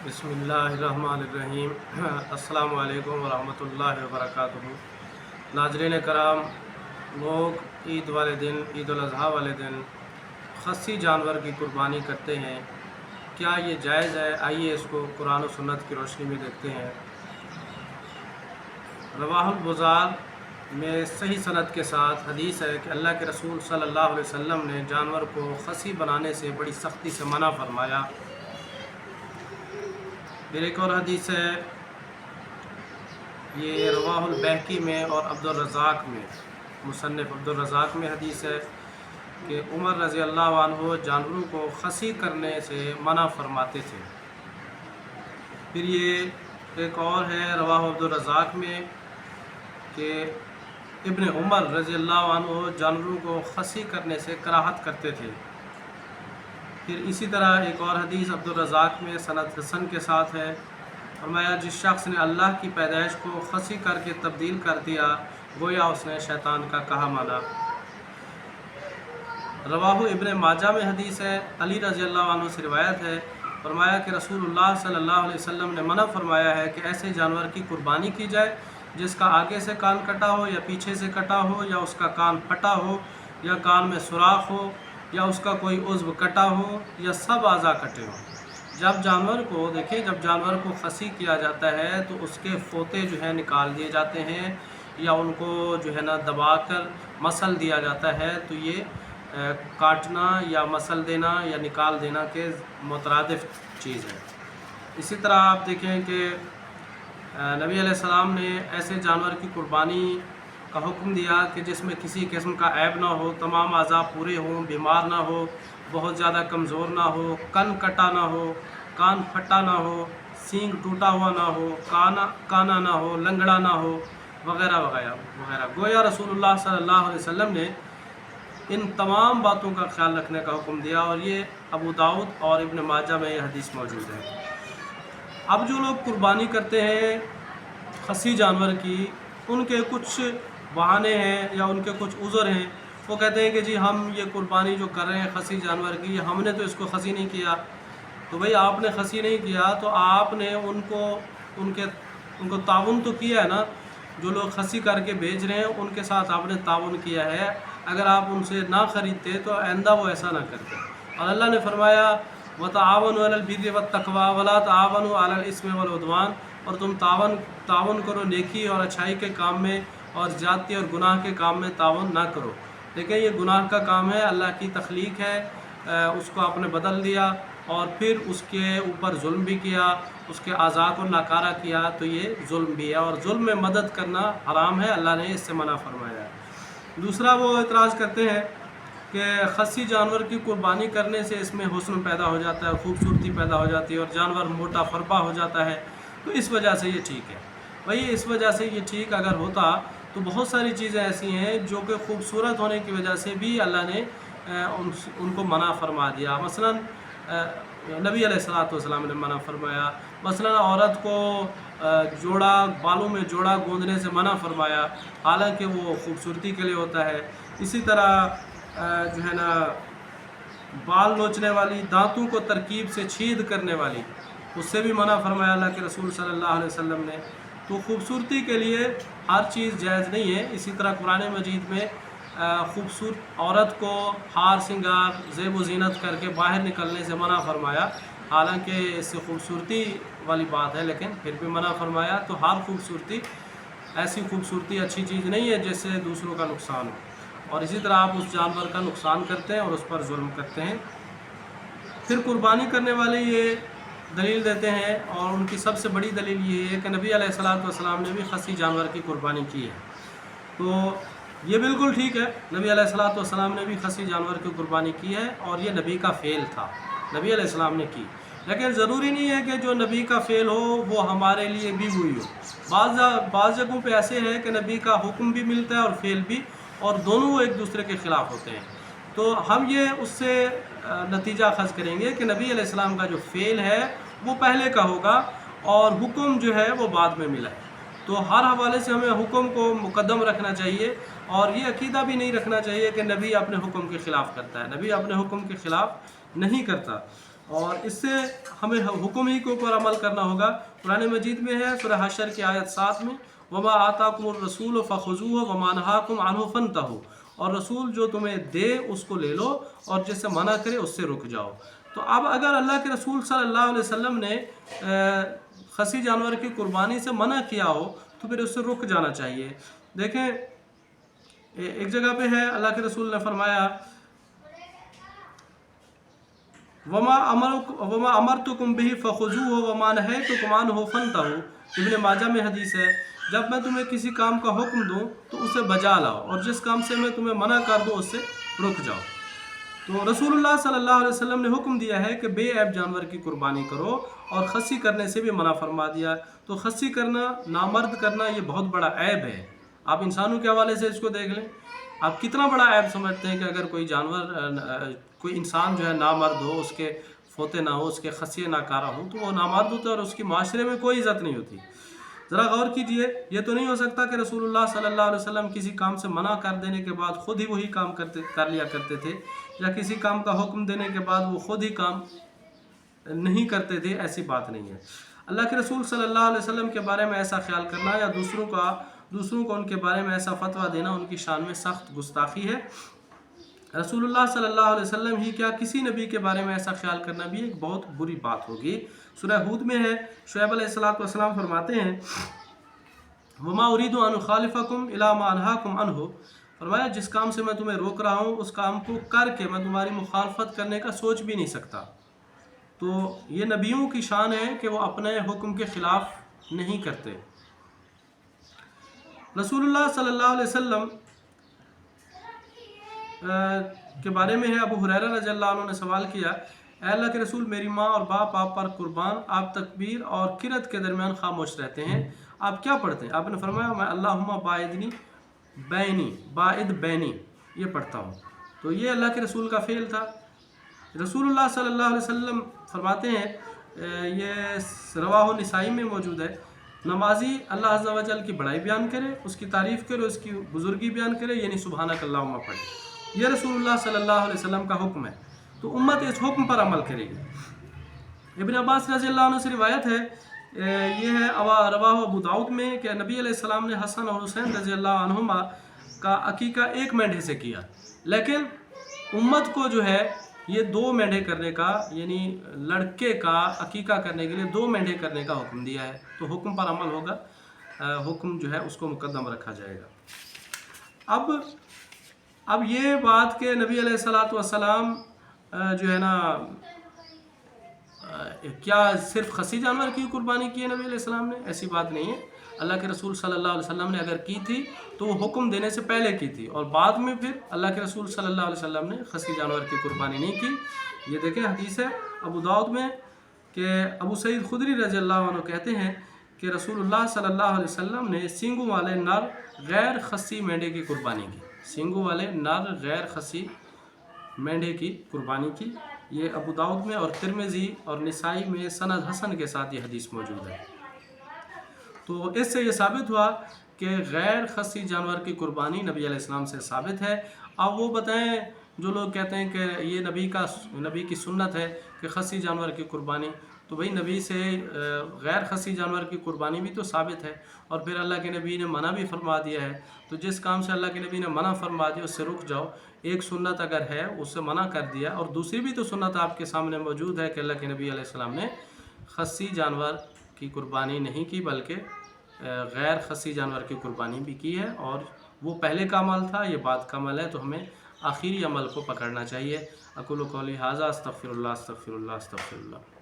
बिस्मिल्लाहिर्रहमानिर्रहीम। अस्सलामु अलैकुम वरहमतुल्लाहि वबरकातुहू। नाज़रीन कराम, लोग ईद वाले दिन, ईद उल अज़हा वाले दिन खस्सी जानवर की कुर्बानी करते हैं। क्या ये जायज़ है? आइए इसको कुरान और सुन्नत की रोशनी में देखते हैं। रवाहुल बुज़ार में सही सनद के साथ हदीस है कि अल्लाह के रसूल सल्लल्लाहु अलैहि वसल्लम ने जानवर को खस्सी बनाने से बड़ी सख्ती से मना फरमाया। फिर एक और हदीस है, ये रवाहुल बैहकी में और अब्दुल रज़ाक में, मुसन्निफ़ अब्दुल रज़ाक में हदीस है कि उमर रज़ी अल्लाह अन्हु जानवरों को खसी करने से मना फरमाते थे। फिर ये एक और है रवाहुल अब्दुल रज़ाक में कि इब्न उमर रज़ी अल्लाह अन्हु जानवरों को खसी करने से कराहत करते थे। फिर इसी तरह एक और हदीस अब्दुल रज़ाक में सनद हसन के साथ है, फरमाया जिस शख्स ने अल्लाह की पैदाइश को खसी करके तब्दील कर दिया, गोया उसने शैतान का कहा माना। रवाहु इब्न माजा में हदीस है, अली रज़ी अल्लाह अन्हु से रिवायत है, फरमाया कि रसूलुल्लाह सल्लल्लाहु अलैहि वसल्लम ने मना फरमाया है कि ऐसे जानवर की कुर्बानी की जाए जिसका आगे से कान कटा हो या पीछे से कटा हो, या उसका कान फटा हो, या कान में सुराख हो, या उसका कोई उज़्व कटा हो, या सब आज़ा कटे हों। जब जानवर को जब जानवर को खसी किया जाता है तो उसके फोते जो है निकाल दिए जाते हैं, या उनको जो है ना दबाकर मसल दिया जाता है। तो ये काटना या मसल देना या निकाल देना के मुतरादिफ चीज़ है। इसी तरह आप देखें कि नबी अलैहिस्सलाम ने ऐसे जानवर की कुर्बानी का हुक्म दिया कि जिसमें किसी किस्म का ऐब ना हो, तमाम आज़ा पूरे हों, बीमार ना हो, बहुत ज़्यादा कमज़ोर ना हो, कन कटा ना हो, कान फटा ना हो, सींग टूटा हुआ ना हो, काना ना हो, लंगड़ा ना हो, वगैरह वगैरह वगैरह। गोया रसूलुल्लाह सल्लल्लाहु अलैहि वसल्लम ने इन तमाम बातों का ख्याल रखने का हुक्म दिया, और ये अबू दाऊद और इब्न माजा में ये हदीस मौजूद है। अब जो लोग कुर्बानी करते हैं खसी जानवर की, उनके कुछ बहाने हैं या उनके कुछ उज़र हैं। वो कहते हैं कि जी हम ये कुर्बानी जो कर रहे हैं खसी जानवर की, हमने तो इसको खसी नहीं किया। तो भाई आपने खसी नहीं किया तो आपने उनको ताउन तो किया है ना। जो लोग खसी करके बेच रहे हैं उनके साथ आपने ताउन किया है। अगर आप उनसे ना ख़रीदते तो आइंदा वो ऐसा ना करते। और अल्लाह ने फरमाया वतआवनु अलल बिर्रि वत्तक़वा वला तआवनु अलल इस्मि वल उद्वान, और तुम तावन करो नेकी और अच्छाई के काम में, और ज़्यादती और गुनाह के काम में तावन ना करो। देखिए ये गुनाह का काम है, अल्लाह की तख्लीक है, उसको आपने बदल दिया और फिर उसके ऊपर जुल्म भी किया, उसके आज़ा को नाकारा किया, तो ये जुल्म भी है, और जुल्म में मदद करना हराम है, अल्लाह ने इससे मना फरमाया है। दूसरा वो एतराज़ करते हैं कि खस्सी जानवर की कुर्बानी करने से इसमें हुस्न पैदा हो जाता है, खूबसूरती पैदा हो जाती है, और जानवर मोटा फरबा हो जाता है, तो इस वजह से ये ठीक है। वही इस वजह से ये ठीक अगर होता तो बहुत सारी चीज़ें ऐसी हैं जो कि खूबसूरत होने की वजह से भी अल्लाह ने उनको मना फरमा दिया। मसलन नबी अलैहिस्सलातु वस्सलाम ने मना फरमाया। मसलन औरत को बालों में जोड़ा गूंदने से मना फरमाया, हालांकि वो खूबसूरती के लिए होता है। इसी तरह जो है ना बाल नोचने वाली, दांतों को तरकीब से छीद करने वाली, उससे भी मना फरमाया अल्लाह के रसूल सल्लल्लाहु अलैहि वसल्लम ने। तो खूबसूरती के लिए हर चीज़ जायज़ नहीं है। इसी तरह कुरान मजीद में खूबसूरत औरत को हार सिंगार ज़ेब व ज़ीनत करके बाहर निकलने से मना फरमाया, हालांकि इससे खूबसूरती वाली बात है, लेकिन फिर भी मना फरमाया। तो हर खूबसूरती ऐसी खूबसूरती अच्छी चीज़ नहीं है जिससे दूसरों का नुकसान हो, और इसी तरह आप उस जानवर का नुकसान करते हैं और उस पर जुल्म करते हैं। फिर कुर्बानी करने वाले ये दलील देते हैं, और उनकी सबसे बड़ी दलील ये है कि नबी अलैहिस्सलातु वस्सलाम ने भी खसी जानवर की कुर्बानी की है। तो ये बिल्कुल ठीक है, नबी अलैहिस्सलातु वस्सलाम ने भी खसी जानवर की कुर्बानी की है, और ये नबी का फ़ेल था, नबी अलैहिस्सलाम ने की। लेकिन ज़रूरी नहीं है कि जो नबी का फ़ेल हो वो हमारे लिए भी हुई हो। बाज़ जगहों पे ऐसे है कि नबी का हुक्म भी मिलता है और फ़ेल भी, और दोनों वो एक दूसरे के ख़िलाफ़ होते हैं। तो हम ये उससे नतीजा ख़ज़ करेंगे कि नबी अलैहिस्सलाम का जो फ़ेल है वो पहले का होगा, और हुक्म जो है वो बाद में मिला है। तो हर हवाले से हमें हुक्म को मुकद्दम रखना चाहिए, और ये अकीदा भी नहीं रखना चाहिए कि नबी अपने हुक्म के ख़िलाफ़ करता है। नबी अपने हुक्म के ख़िलाफ़ नहीं करता। اور اس سے ہمیں حکم ہی کے اوپر عمل کرنا ہوگا۔ قرآن مجید میں ہے سورہ حشر کی آیت 7 میں وما آتاکم الرسول فخذوہ وما نہاکم عنہ فانتہوا، اور رسول جو تمہیں دے اس کو لے لو اور جس سے منع کرے اس سے رک جاؤ۔ تو اب اگر اللہ کے رسول صلی اللہ علیہ وسلم نے خصی جانور کی قربانی سے منع کیا ہو تو پھر اس سے رک جانا چاہیے۔ دیکھیں ایک جگہ پہ ہے اللہ کے رسول نے فرمایا وما امرتکم بہ فخذوہ وما نہیتکم عنہ فانتہوا، ابن ماجہ میں حدیث ہے جب میں تمہیں کسی کام کا حکم دوں تو اسے بجا لاؤ اور جس کام سے میں تمہیں منع کر دوں اس سے رک جاؤ۔ تو رسول اللہ صلی اللہ علیہ وسلم نے حکم دیا ہے کہ بے عیب جانور کی قربانی کرو اور خصی کرنے سے بھی منع فرما دیا۔ تو خصی کرنا، نامرد کرنا، یہ بہت بڑا عیب ہے۔ آپ انسانوں کے حوالے سے اس کو دیکھ لیں، آپ کتنا بڑا عیب سمجھتے ہیں کہ اگر کوئی جانور، کوئی انسان جو ہے نامرد ہو، اس کے فوتے نہ ہو، اس کے خصیے ناکارہ ہوں تو وہ نامرد ہوتا ہے اور اس کی معاشرے میں کوئی عزت نہیں ہوتی۔ ذرا غور کیجئے، یہ تو نہیں ہو سکتا کہ رسول اللہ صلی اللہ علیہ وسلم کسی کام سے منع کر دینے کے بعد خود ہی وہی کام کر لیا کرتے تھے، یا کسی کام کا حکم دینے کے بعد وہ خود ہی کام نہیں کرتے تھے۔ ایسی بات نہیں ہے۔ اللہ کے رسول صلی اللہ علیہ وسلم کے بارے میں ایسا خیال کرنا یا دوسروں کو ان کے بارے میں ایسا فتویٰ دینا ان کی شان میں سخت گستاخی ہے۔ رسول اللہ صلی اللہ علیہ وسلم ہی کیا کسی نبی کے بارے میں ایسا خیال کرنا بھی ایک بہت بری بات ہوگی۔ سورہ ہود میں ہے، شعیب علیہ السلام فرماتے ہیں وما اريد ان اخالفكم الى ما انهاكم عنه، فرمایا جس کام سے میں تمہیں روک رہا ہوں اس کام کو کر کے میں تمہاری مخالفت کرنے کا سوچ بھی نہیں سکتا۔ تو یہ نبیوں کی شان ہے کہ وہ اپنے حکم کے خلاف نہیں کرتے۔ رسول اللہ صلی اللہ علیہ وسلم کے بارے میں ہے، ابو ہریرہ رضی اللہ عنہ نے سوال کیا اے اللہ کے رسول میری ماں اور باپ آپ پر قربان، آپ تکبیر اور قرأت کے درمیان خاموش رہتے ہیں، آپ کیا پڑھتے ہیں؟ آپ نے فرمایا میں اللہم باعد بینی یہ پڑھتا ہوں۔ تو یہ اللہ کے رسول کا فعل تھا۔ رسول اللہ صلی اللہ علیہ وسلم فرماتے ہیں، یہ رواہ نسائی میں موجود ہے، نمازی اللہ عز و جل کی بڑائی بیان کرے، اس کی تعریف کرے، اس کی بزرگی بیان کرے، یعنی سبحانک اللہم پڑھے۔ یہ رسول اللہ صلی اللہ علیہ وسلم کا حکم ہے، تو امت اس حکم پر عمل کرے گی۔ ابن عباس رضی اللہ عنہ سے روایت ہے، یہ ہے رواہ ابو داؤد میں، کہ نبی علیہ السلام نے حسن اور حسین رضی اللہ عنہما کا عقیقہ ایک مینڈھے سے کیا، لیکن امت کو جو ہے یہ 2 مینڈھے کرنے کا، یعنی لڑکے کا عقیقہ کرنے کے لیے 2 مینڈھے کرنے کا حکم دیا ہے۔ تو حکم پر عمل ہوگا، حکم جو ہے اس کو مقدم رکھا جائے گا۔ اب یہ بات کہ نبی علیہ السلام جو ہے نا کیا صرف خصی جانور کی قربانی کی ہے نبی علیہ السلام نے؟ ایسی بات نہیں ہے۔ اللہ کے رسول صلی اللہ علیہ وسلم نے اگر کی تھی تو وہ حکم دینے سے پہلے کی تھی، اور بعد میں پھر اللہ کے رسول صلی اللہ علیہ وسلم نے خصی جانور کی قربانی نہیں کی۔ یہ دیکھیں حدیث ہے ابو داؤد میں کہ ابو سعید خدری رضی اللہ عنہ کہتے ہیں کہ رسول اللہ صلی اللہ علیہ وسلم نے سینگوں والے نر غیر خصی مینڈے کی قربانی کی، سینگوں والے نر غیر خصی مینڈے کی قربانی کی۔ یہ ابو داؤد میں اور ترمذی اور نسائی میں سند حسن کے ساتھ یہ حدیث موجود ہے۔ تو اس سے یہ ثابت ہوا کہ غیر خصی جانور کی قربانی نبی علیہ السلام سے ثابت ہے۔ اب وہ بتائیں جو لوگ کہتے ہیں کہ یہ نبی کی سنت ہے کہ خصی جانور کی قربانی، تو بھئی نبی سے غیر خصی جانور کی قربانی بھی تو ثابت ہے، اور پھر اللہ کے نبی نے منع بھی فرما دیا ہے۔ تو جس کام سے اللہ کے نبی نے منع فرما دیا اس سے رک جاؤ۔ ایک سنت اگر ہے اس سے منع کر دیا، اور دوسری بھی تو سنت آپ کے سامنے موجود ہے کہ اللہ کے نبی علیہ السلام نے خصی جانور کی قربانی نہیں کی بلکہ غیر خصی جانور کی قربانی بھی کی ہے، اور وہ پہلے کا عمل تھا، یہ بعد کا عمل ہے، تو ہمیں آخری عمل کو پکڑنا چاہیے۔ اقول قولی ھذا استغفر اللہ استغفر اللہ استغفر اللہ۔